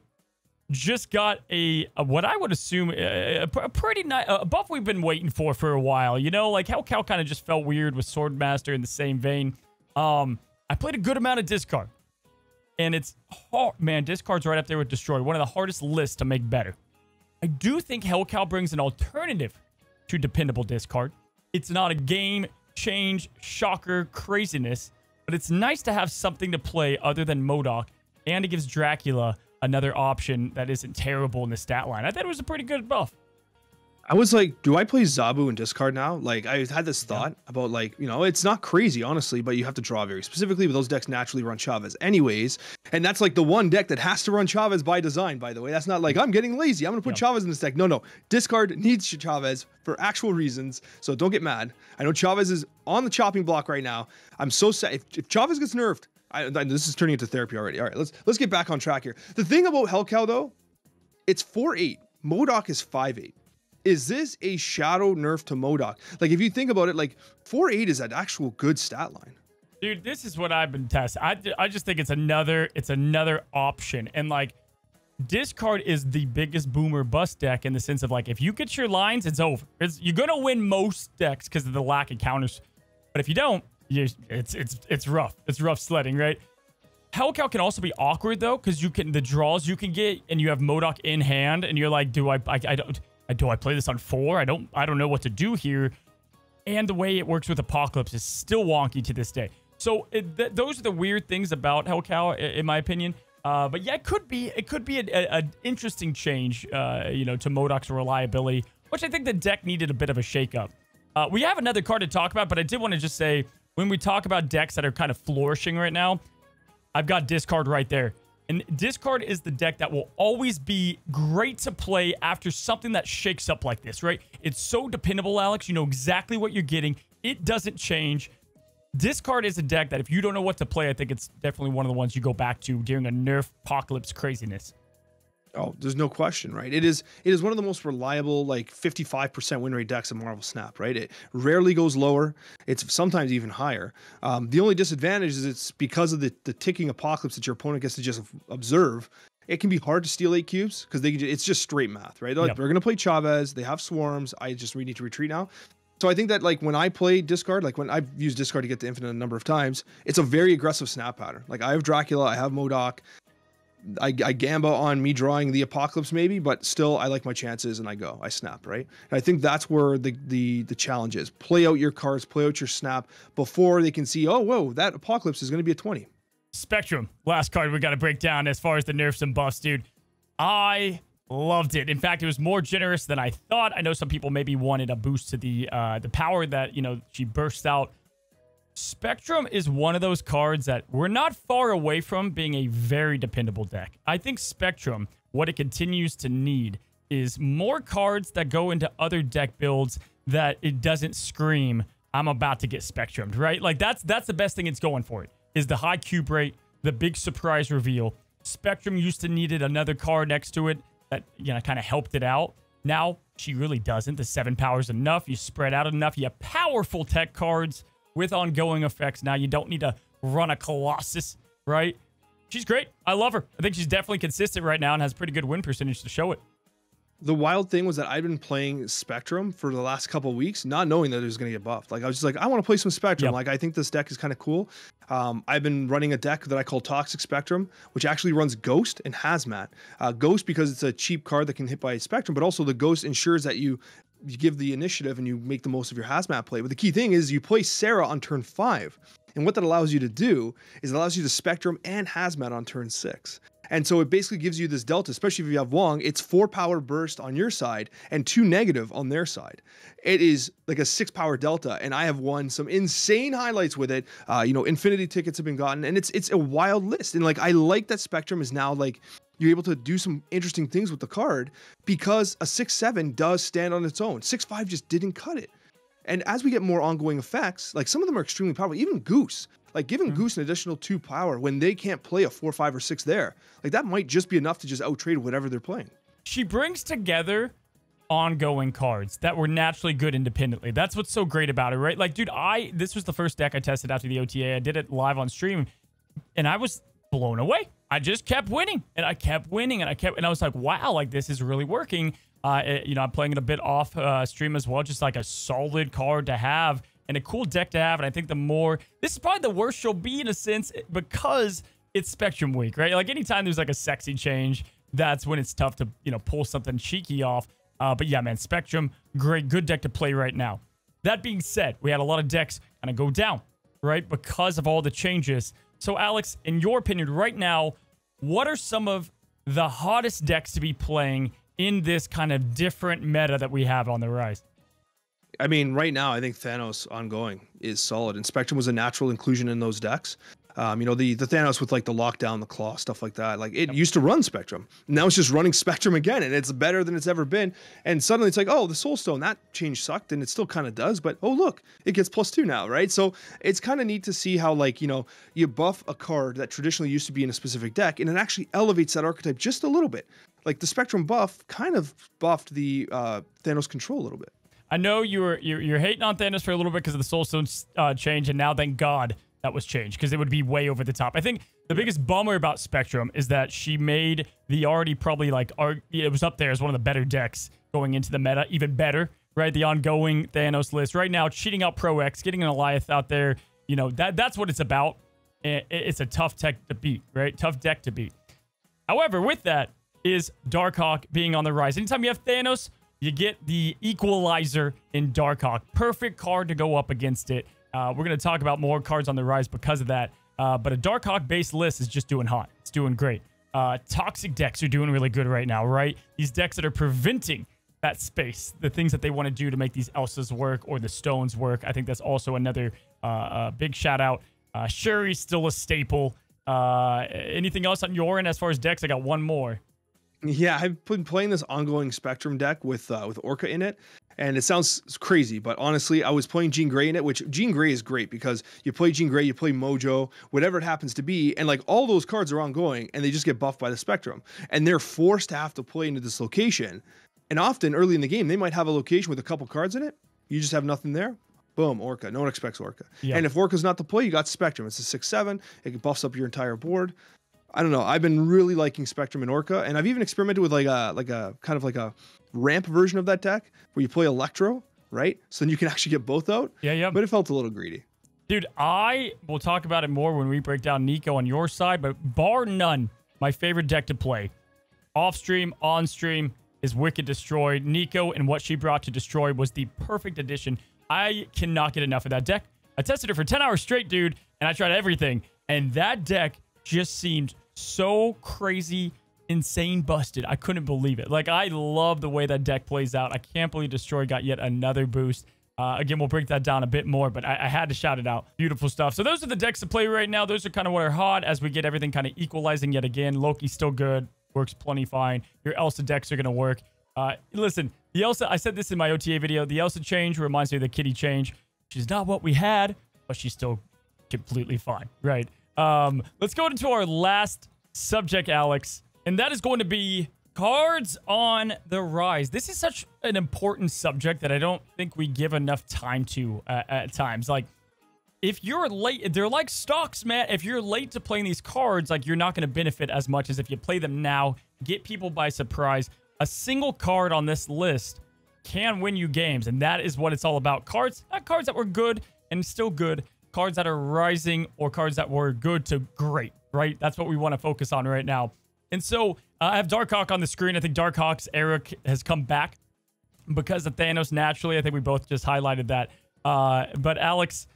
Speaker 1: just got a what I would assume a pretty nice a buff we've been waiting for a while. You know, like Hellcow kind of just felt weird with Swordmaster in the same vein. I played a good amount of discard, and it's hard, man. Discard's right up there with Destroy, one of the hardest lists to make better. I do think Hellcow brings an alternative to dependable discard. It's not a game change, shocker, craziness, but it's nice to have something to play other than MODOK, and it gives Dracula another option that isn't terrible in the stat line. I thought it was a pretty good buff.
Speaker 2: I was like, do I play Zabu and discard now? Like, I had this thought about, like, you know, it's not crazy, honestly, but you have to draw very specifically, but those decks naturally run Chavez anyways. And that's like the one deck that has to run Chavez by design, by the way. That's not like, I'm getting lazy, I'm going to put Chavez in this deck. No. Discard needs Chavez for actual reasons, so don't get mad. I know Chavez is on the chopping block right now. I'm so sad. If Chavez gets nerfed, this is turning into therapy already. All right, let's get back on track here. The thing about Hellcow, though, it's 4-8. MODOK is 5-8. Is this a shadow nerf to MODOK? Like, if you think about it, like, 4-8 is an actual good stat line.
Speaker 1: Dude, this is what I've been testing. I just think it's another option. And, like, discard is the biggest boomer bust deck in the sense of, like, if you get your lines, it's over. You're going to win most decks because of the lack of counters. But if you don't, it's rough. It's rough sledding, right? Hellcow can also be awkward, though, because the draws you can get, and you have MODOK in hand, and you're like, do I play this on 4? I don't know what to do here. And the way it works with Apocalypse is still wonky to this day. So those are the weird things about Hellcow, in my opinion. But yeah, it could be an interesting change, you know, to MODOK's reliability, which I think the deck needed a bit of a shakeup. We have another card to talk about, but I did want to just say, when we talk about decks that are kind of flourishing right now, I've got Discard right there. And Discard is the deck that will always be great to play after something that shakes up like this, right? It's so dependable, Alex. You know exactly what you're getting. It doesn't change. Discard is a deck that if you don't know what to play, I think it's definitely one of the ones you go back to during a Nerf-Pocalypse craziness.
Speaker 2: Oh, there's no question, right? It is one of the most reliable, like 55% win rate decks in Marvel Snap, right? It rarely goes lower. It's sometimes even higher. The only disadvantage is it's because of the ticking Apocalypse that your opponent gets to just observe. It can be hard to steal 8 cubes because it's just straight math, right? Like, they're going to play Chavez. They have swarms. We need to retreat now. So I think that, like, when I play Discard, like when I've used Discard to get to infinite a number of times, it's a very aggressive snap pattern. Like, I have Dracula, I have MODOK. I gamba on me drawing the Apocalypse maybe, but still I like my chances and I snap, right? And I think that's where the challenge is. Play out your cards, play out your snap before they can see, oh, whoa, that Apocalypse is going to be a 20.
Speaker 1: Spectrum, last card we got to break down as far as the nerfs and buffs, dude. I loved it. In fact, it was more generous than I thought. I know some people maybe wanted a boost to the power that, you know, she bursts out. Spectrum is one of those cards that we're not far away from being a very dependable deck. I think Spectrum, what it continues to need is more cards that go into other deck builds that it doesn't scream, I'm about to get Spectrumed, right? Like, that's the best thing it's going for it, is the high cube rate, the big surprise reveal. Spectrum used to needed another card next to it that, you know, kind of helped it out. Now, she really doesn't. The 7 power's enough. You spread out enough. You have powerful tech cards with ongoing effects. Now, you don't need to run a Colossus, right? She's great. I love her. I think she's definitely consistent right now and has pretty good win percentage to show it.
Speaker 2: The wild thing was that I'd been playing Spectrum for the last couple of weeks, not knowing that it was going to get buffed. Like I was just like, I want to play some Spectrum.
Speaker 1: Yep.
Speaker 2: Like I think this deck is kind of cool. I've been running a deck that I call Toxic Spectrum, which actually runs Ghost and Hazmat. Ghost because it's a cheap card that can hit by Spectrum, but also the Ghost ensures that you give the initiative and you make the most of your Hazmat play. But the key thing is you play Sarah on turn 5. And what that allows you to do is it allows you to Spectrum and Hazmat on turn 6. And so it basically gives you this delta, especially if you have Wong. It's 4 power burst on your side and 2 negative on their side. It is like a 6 power delta, and I have won some insane highlights with it. Infinity tickets have been gotten, and it's a wild list. And like I like that Spectrum is now like you're able to do some interesting things with the card because a 6/7 does stand on its own. 6/5 just didn't cut it. And as we get more ongoing effects, like some of them are extremely powerful, even Goose. Like giving Goose an additional 2 power when they can't play a 4, 5, or 6 there. Like that might just be enough to just out-trade whatever they're playing.
Speaker 1: She brings together ongoing cards that were naturally good independently. That's what's so great about it, right? Like, dude, this was the first deck I tested after the OTA. I did it live on stream, and I was blown away. I just kept winning, and I kept winning, and I was like, wow, like this is really working. I'm playing it a bit off stream as well, just like a solid card to have. And a cool deck to have, and I think this is probably the worst she'll be in a sense because it's Spectrum week, right? Like anytime there's like a sexy change, that's when it's tough to, pull something cheeky off. But yeah, man, Spectrum, good deck to play right now. That being said, we had a lot of decks kind of go down, right? Because of all the changes. So Alex, in your opinion right now, what are some of the hottest decks to be playing in this kind of different meta that we have on the rise?
Speaker 2: I mean, right now, I think Thanos ongoing is solid, and Spectrum was a natural inclusion in those decks. The Thanos with like the lockdown, the claw, stuff like that. Like it used to run Spectrum. Now it's just running Spectrum again, and it's better than it's ever been. And suddenly it's like, oh, the Soul Stone, that change sucked, and it still kind of does. But oh, look, it gets +2 now, right? So it's kind of neat to see how you buff a card that traditionally used to be in a specific deck, and it actually elevates that archetype just a little bit. Like the Spectrum buff kind of buffed the Thanos control a little bit.
Speaker 1: I know you're hating on Thanos for a little bit because of the Soul Stone change, and now thank God that was changed because it would be way over the top. I think the biggest bummer about Spectrum is that she made the already probably it was up there as one of the better decks going into the meta, even better, right? The ongoing Thanos list right now, cheating out Pro X, getting an Alioth out there. That's what it's about. It's a tough tech to beat, right? Tough deck to beat. However, with that is Darkhawk being on the rise. Anytime you have Thanos, you get the equalizer in Darkhawk. Perfect card to go up against it. We're going to talk about more cards on the rise because of that. But a Darkhawk-based list is just doing hot. It's doing great. Toxic decks are doing really good right now, right? These decks that are preventing that space, the things that they want to do to make these Elsas work or the Stones work. I think that's also another big shout-out. Shuri's still a staple. Anything else on your end as far as decks? I got one more.
Speaker 2: Yeah, I've been playing this ongoing Spectrum deck with Orca in it, and it sounds crazy, but honestly, I was playing Jean Grey in it, which Jean Grey is great because you play Jean Grey, you play Mojo, whatever it happens to be, and like all those cards are ongoing, and they just get buffed by the Spectrum, and they're forced to have to play into this location, and often early in the game, they might have a location with a couple cards in it, you just have nothing there. Boom, Orca. No one expects Orca. Yep. And if Orca's not the play, you got Spectrum. It's a 6/7. It buffs up your entire board. I don't know. I've been really liking Spectrum and Orca, and I've even experimented with like a kind of like a ramp version of that deck where you play Electro, right? So then you can actually get both out. Yeah. But it felt a little greedy.
Speaker 1: Dude, I will talk about it more when we break down Nico on your side, but bar none, my favorite deck to play. Off stream, on stream is Wicked Destroy. Nico and what she brought to Destroy was the perfect addition. I cannot get enough of that deck. I tested it for 10 hours straight, dude, and I tried everything, and that deck just seemed so crazy, insane busted. I couldn't believe it. Like, I love the way that deck plays out. I can't believe Destroy got yet another boost. Again, we'll break that down a bit more, but I had to shout it out. Beautiful stuff. So those are the decks to play right now. Those are kind of what are hot as we get everything kind of equalizing yet again. Loki's still good. Works plenty fine. Your Elsa decks are going to work. Listen, the Elsa, I said this in my OTA video, the Elsa change reminds me of the Kitty change. She's not what we had, but she's still completely fine, right? Let's go into our last subject, Alex, and that is going to be cards on the rise. This is such an important subject that I don't think we give enough time to at times. Like, if you're late, they're like stocks, man. If you're late to playing these cards, like, you're not going to benefit as much as if you play them now, get people by surprise. A single card on this list can win you games, and that is what it's all about. Cards, not cards that were good and still good, cards that are rising or cards that were good to great, right? That's what we want to focus on right now. And so I have Darkhawk on the screen. I think Darkhawk's era has come back because of Thanos naturally. I think we both just highlighted that. But Alex,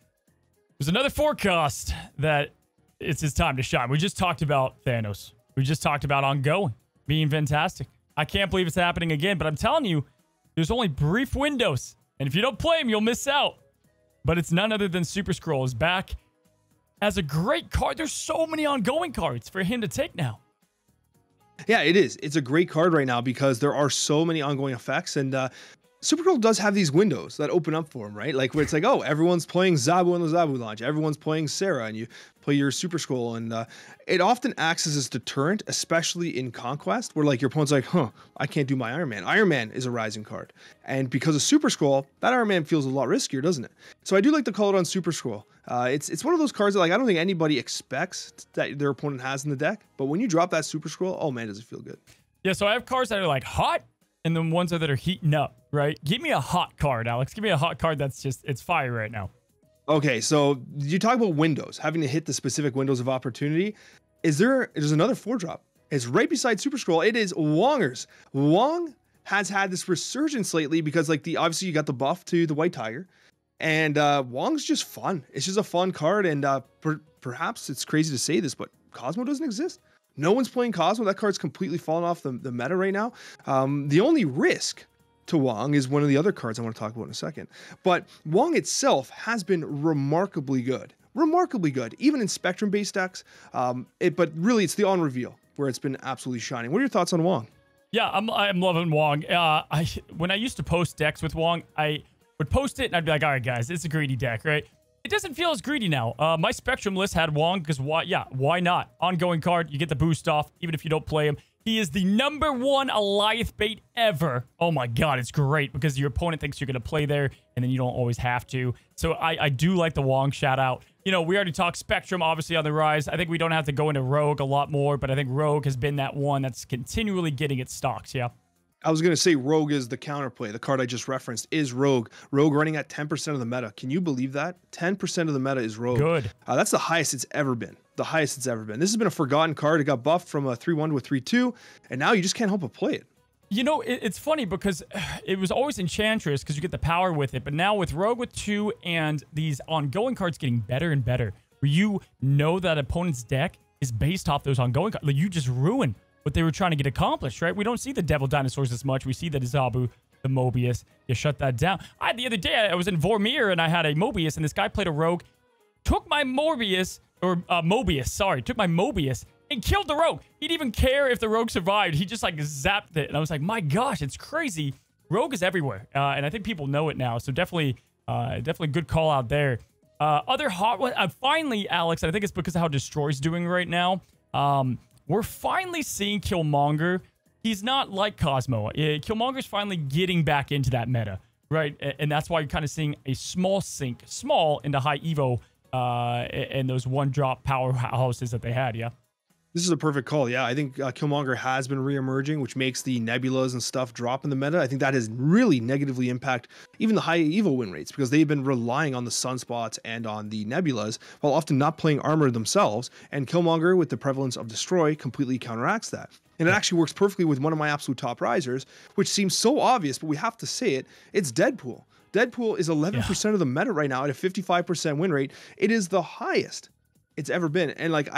Speaker 1: there's another forecast that it's his time to shine. We just talked about Thanos. We just talked about Ongoing being fantastic. I can't believe it's happening again, but I'm telling you, there's only brief windows. And if you don't play him, you'll miss out. But it's none other than Super Scroll is back as a great card. There's so many Ongoing cards for him to take now.
Speaker 2: Yeah, it is. It's a great card right now because there are so many ongoing effects, and Supergirl does have these windows that open up for him, right? Like where it's like, oh, everyone's playing Zabu in the Zabu launch, everyone's playing Sarah, and you play your Super Scroll, and it often acts as a deterrent, especially in Conquest, where like your opponent's like, huh, I can't do my Iron Man. Iron Man is a rising card, and because of Super Scroll, that Iron Man feels a lot riskier, doesn't it? So I do like to call it on Super Scroll. It's one of those cards that like I don't think anybody expects that their opponent has in the deck, but when you drop that Super Scroll, oh man, does it feel good. Yeah,
Speaker 1: so I have cards that are like hot, and then ones that are heating up, right? Give me a hot card, Alex. Give me a hot card that's just, it's fire right now.
Speaker 2: Okay, so you talk about windows, having to hit the specific windows of opportunity. There's another 4-drop. It's right beside Super Scroll. It is Wongers. Wong has had this resurgence lately because like obviously you got the buff to the White Tiger, and Wong's just fun. It's just a fun card, and perhaps it's crazy to say this, but Cosmo doesn't exist. No one's playing Cosmo. That card's completely fallen off the meta right now. The only risk to Wong is one of the other cards I want to talk about in a second. But Wong itself has been remarkably good. Remarkably good, even in Spectrum-based decks. But really, it's the on reveal where it's been absolutely shining. What are your thoughts on Wong?
Speaker 1: Yeah, I'm loving Wong. When I used to post decks with Wong, I would post it and I'd be like, all right, guys, it's a greedy deck, right? It doesn't feel as greedy now. My Spectrum list had Wong because why? Yeah, why not? Ongoing card, you get the boost off even if you don't play him. He is the #1 Alliance bait ever. Oh my god, it's great because your opponent thinks you're going to play there and then you don't always have to. So I do like the Wong shout out. You know, we already talked Spectrum, obviously on the rise. I think we don't have to go into Rogue a lot more, but I think Rogue has been that one that's continually getting its stocks, yeah?
Speaker 2: I was going to say Rogue is the counterplay. The card I just referenced is Rogue. Rogue running at 10% of the meta. Can you believe that? 10% of the meta is Rogue.
Speaker 1: Good.
Speaker 2: That's the highest it's ever been. The highest it's ever been. This has been a forgotten card. It got buffed from a 3-1 to a 3-2, and now you just can't help but play it.
Speaker 1: You know, it's funny because it was always Enchantress because you get the power with it, but now with Rogue with 2 and these ongoing cards getting better and better, where you know that opponent's deck is based off those ongoing cards. Like, you just ruin what they were trying to get accomplished, right? We don't see the Devil Dinosaurs as much. We see the Zabu, the Mobius. You shut that down. The other day, I was in Vormir, and I had a Mobius, and this guy played a Rogue, took my Mobius, took my Mobius, and killed the Rogue. He didn't even care if the Rogue survived. He just, like, zapped it. And I was like, my gosh, it's crazy. Rogue is everywhere, and I think people know it now. So definitely good call out there. Other hot one, finally, Alex, and I think it's because of how Destroy's doing right now. We're finally seeing Killmonger. He's not like Cosmo. Killmonger's finally getting back into that meta, right? And that's why you're kind of seeing a small sink, small into high Evo, and those 1-drop powerhouses that they had, yeah?
Speaker 2: This is a perfect call. Yeah, I think Killmonger has been re-emerging, which makes the Nebulas and stuff drop in the meta. I think that has really negatively impacted even the high Evo win rates because they've been relying on the Sunspots and on the Nebulas while often not playing armor themselves. And Killmonger, with the prevalence of Destroy, completely counteracts that. And it actually works perfectly with one of my absolute top risers, which seems so obvious, but we have to say it. It's Deadpool. Deadpool is 11% of the meta right now at a 55% win rate. It is the highest it's ever been. And like,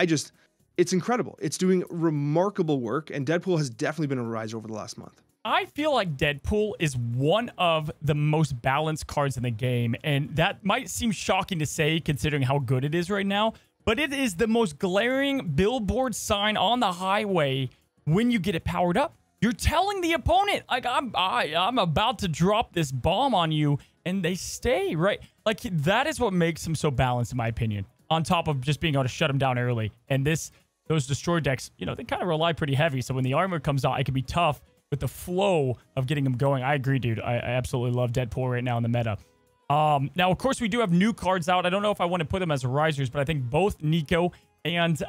Speaker 2: it's incredible. It's doing remarkable work, and Deadpool has definitely been a rise over the last month.
Speaker 1: I feel like Deadpool is one of the most balanced cards in the game, and that might seem shocking to say considering how good it is right now, but it is the most glaring billboard sign on the highway when you get it powered up. You're telling the opponent, like, I'm about to drop this bomb on you, and they stay, right? Like, that is what makes him so balanced, in my opinion, on top of just being able to shut him down early. And those Destroy decks, you know, they kind of rely pretty heavy. So when the armor comes out, it can be tough with the flow of getting them going. I agree, dude. I absolutely love Deadpool right now in the meta. Now, of course, we do have new cards out. I don't know if I want to put them as risers, but I think both Nico and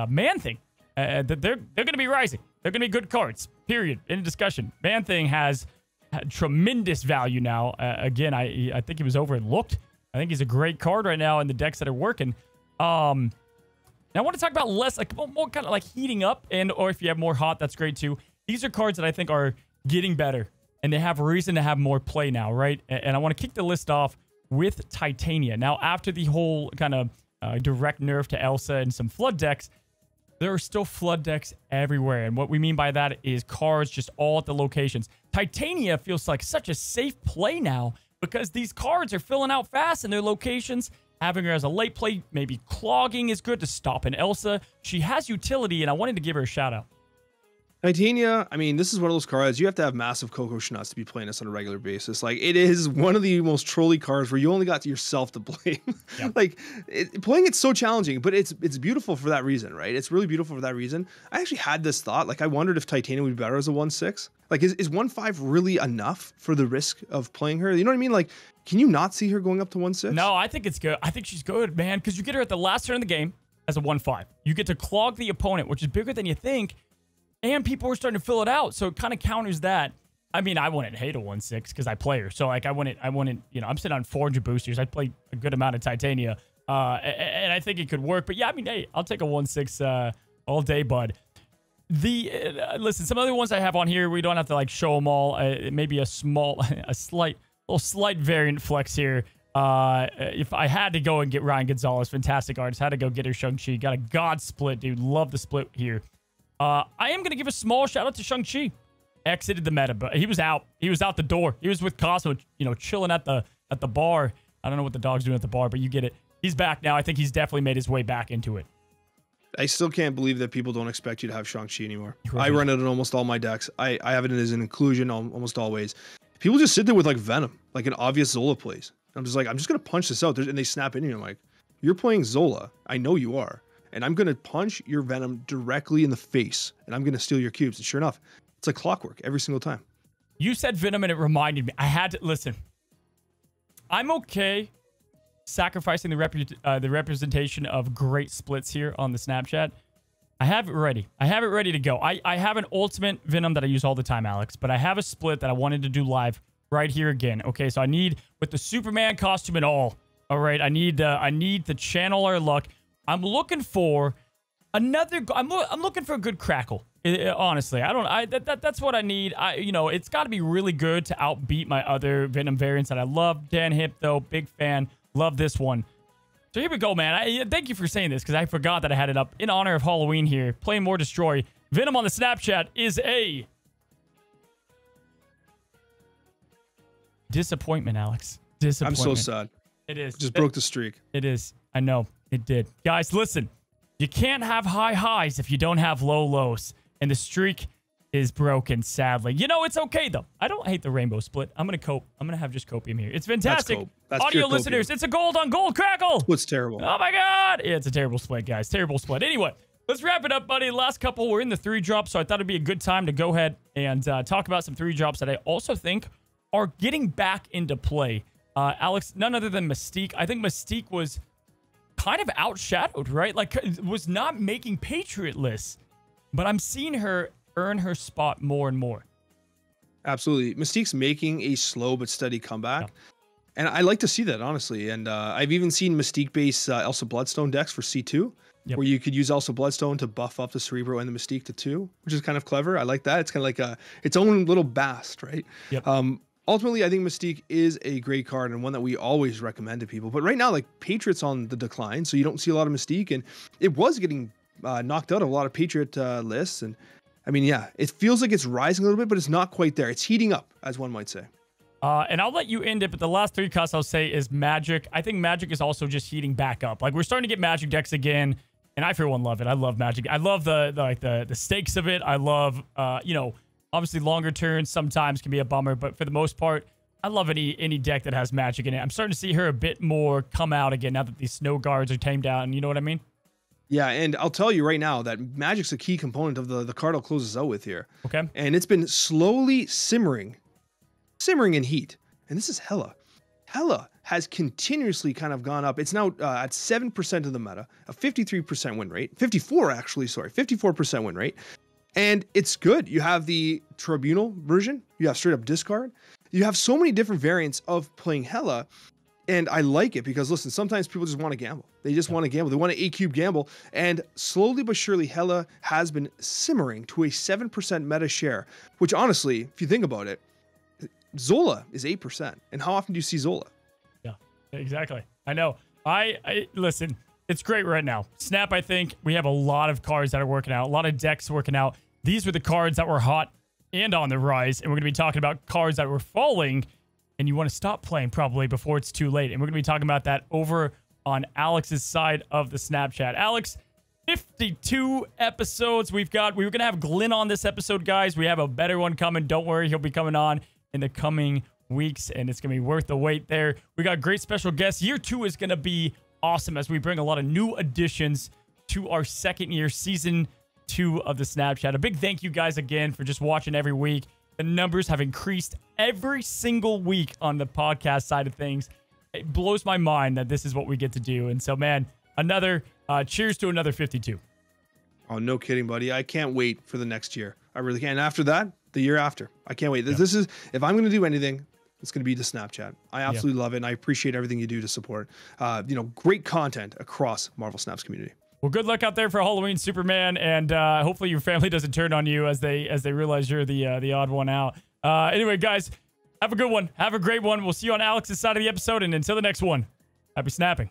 Speaker 1: Man-Thing, they're going to be rising. They're going to be good cards, period. In discussion. Man-Thing has tremendous value now. Again, I think he was overlooked. I think he's a great card right now in the decks that are working. Now, I want to talk about less, like more kind of like heating up, or if you have more hot, that's great too. These are cards that I think are getting better, and they have reason to have more play now, right? And I want to kick the list off with Titania. Now, after the whole kind of direct nerf to Elsa and some flood decks, there are still flood decks everywhere. And what we mean by that is cards just all at the locations. Titania feels like such a safe play now because these cards are filling out fast in their locations. Having her as a late play, maybe clogging is good to stop an Elsa. She has utility, and I wanted to give her a shout out.
Speaker 2: Titania, I mean, this is one of those cards, you have to have massive Coco Schnuts to be playing this on a regular basis. Like, it is one of the most trolly cards where you only got yourself to blame. Yep. Like, playing it's so challenging, but it's beautiful for that reason, right? It's really beautiful for that reason. I actually had this thought, like, I wondered if Titania would be better as a 1/6. Like, is 1/5 really enough for the risk of playing her? You know what I mean? Like, can you not see her going up to 1/6?
Speaker 1: No, I think it's good. I think she's good, man, because you get her at the last turn of the game as a 1/5. You get to clog the opponent, which is bigger than you think. And people are starting to fill it out, so it kind of counters that. I mean, I wouldn't hate a 1/6 because I play her. So, like, I wouldn't, you know, I'm sitting on 400 boosters. I play a good amount of Titania, and I think it could work. But yeah, I mean, hey, I'll take a 1/6 all day, bud. Listen, some other ones I have on here, we don't have to, like, show them all. Maybe a slight variant flex here. If I had to go and get Ryan Gonzalez, fantastic artist, had to go get her Shang-Chi. Got a god split, dude. Love the split here. I am going to give a small shout out to Shang-Chi. Exited the meta, but he was out. He was out the door. He was with Cosmo, you know, chilling at the bar. I don't know what the dog's doing at the bar, but you get it. He's back now. I think he's definitely made his way back into it.
Speaker 2: I still can't believe that people don't expect you to have Shang-Chi anymore.
Speaker 1: Right.
Speaker 2: I run it in almost all my decks. I have it as an inclusion almost always. People just sit there with, like, Venom, like an obvious Zola plays. I'm just like, I'm just going to punch this out. And they snap in, and I'm like, you're playing Zola. I know you are. And I'm going to punch your Venom directly in the face, and I'm going to steal your cubes. And sure enough, it's like clockwork every single time.
Speaker 1: You said Venom, and it reminded me. I had to listen. I'm okay sacrificing the representation of great splits here on the Snapchat. I have it ready. I have it ready to go. I have an ultimate Venom that I use all the time, Alex, but I have a split that I wanted to do live right here again. Okay, so I need, with the Superman costume and all right, I need to channel our luck. I'm looking for another. I'm looking for a good crackle. Honestly, that's what I need. You know, it's got to be really good to outbeat my other Venom variants that I love. Dan Hip, though, big fan. Love this one. So here we go, man. Thank you for saying this because I forgot that I had it up in honor of Halloween here. Play More Destroy. Venom on the Snapchat is a disappointment, Alex. Disappointment.
Speaker 2: I'm so sad.
Speaker 1: It is.
Speaker 2: Just broke the streak.
Speaker 1: It is. I know. It did. Guys, listen. You can't have high highs if you don't have low lows. And the streak is broken, sadly. You know, it's okay, though. I don't hate the rainbow split. I'm going to cope. I'm going to have just copium here. It's fantastic.
Speaker 2: That's
Speaker 1: audio listeners, it's a gold on gold crackle.
Speaker 2: What's terrible?
Speaker 1: Oh, my God. Yeah, it's a terrible split, guys. Terrible split. Anyway, let's wrap it up, buddy. Last couple were in the 3-drop, so I thought it'd be a good time to go ahead and talk about some 3-drops that I also think are getting back into play. Alex, none other than Mystique. I think Mystique was kind of outshadowed, right? Like, was not making Patriot lists, but I'm seeing her earn her spot more and more.
Speaker 2: Absolutely. Mystique's making a slow but steady comeback. Yeah. And I like to see that, honestly. And I've even seen Mystique-based Elsa Bloodstone decks for C2, where you could use Elsa Bloodstone to buff up the Cerebro and the Mystique to 2, which is kind of clever. I like that. It's kind of like its own little Bast, right?
Speaker 1: Yep.
Speaker 2: Ultimately, I think Mystique is a great card and one that we always recommend to people. But right now, like, Patriot's on the decline, so you don't see a lot of Mystique. And it was getting knocked out of a lot of Patriot lists. And I mean, yeah, it feels like it's rising a little bit, but it's not quite there. It's heating up, as one might say.
Speaker 1: And I'll let you end it, but the last 3 cuts I'll say is Magic. I think Magic is also just heating back up. Like, we're starting to get Magic decks again, and I, for one, love it. I love Magic. I love the stakes of it. I love, you know, obviously longer turns sometimes can be a bummer, but for the most part, I love any deck that has Magic in it. I'm starting to see her a bit more come out again now that these Snow Guards are tamed down. You know what I mean? Yeah,
Speaker 2: and I'll tell you right now that Magic's a key component of the card I'll close us out with here.
Speaker 1: Okay.
Speaker 2: And it's been slowly simmering in heat. And this is hella Hela has continuously kind of gone up. It's now at 7% of the meta, a 53% win rate, 54% win rate. And it's good. You have the Tribunal version. You have straight up discard. You have so many different variants of playing Hela. And I like it because, listen, sometimes people just want to gamble. They just want to gamble. They want to A-cube gamble. And slowly but surely, Hela has been simmering to a 7% meta share, which honestly, if you think about it, Zola is 8%. And how often do you see Zola?
Speaker 1: Yeah, exactly. I know. I listen, it's great right now. Snap, I think we have a lot of cards that are working out, a lot of decks working out. These were the cards that were hot and on the rise. And we're going to be talking about cards that were falling and you want to stop playing probably before it's too late. And we're going to be talking about that over on Alex's side of the Snapchat. Alex, 52 episodes we've got. We were going to have Glenn on this episode, guys. We have a better one coming. Don't worry. He'll be coming on in the coming weeks, and it's going to be worth the wait there. We got great special guests. Year 2 is going to be awesome as we bring a lot of new additions to our second year, season 2 of the Snapchat. A big thank you guys again for just watching every week. The numbers have increased every single week on the podcast side of things. It blows my mind that this is what we get to do. And so, man, another cheers to another 52.
Speaker 2: Oh, no kidding, buddy. I can't wait for the next year. I really can't. And after that, the year after. I can't wait. This is, if I'm going to do anything, it's going to be the Snapchat. I absolutely love it, and I appreciate everything you do to support, great content across Marvel Snap's community.
Speaker 1: Well, good luck out there for Halloween, Superman, and hopefully your family doesn't turn on you as they realize you're the odd one out. Anyway, guys, have a good one. Have a great one. We'll see you on Alex's side of the episode, and until the next one, happy snapping.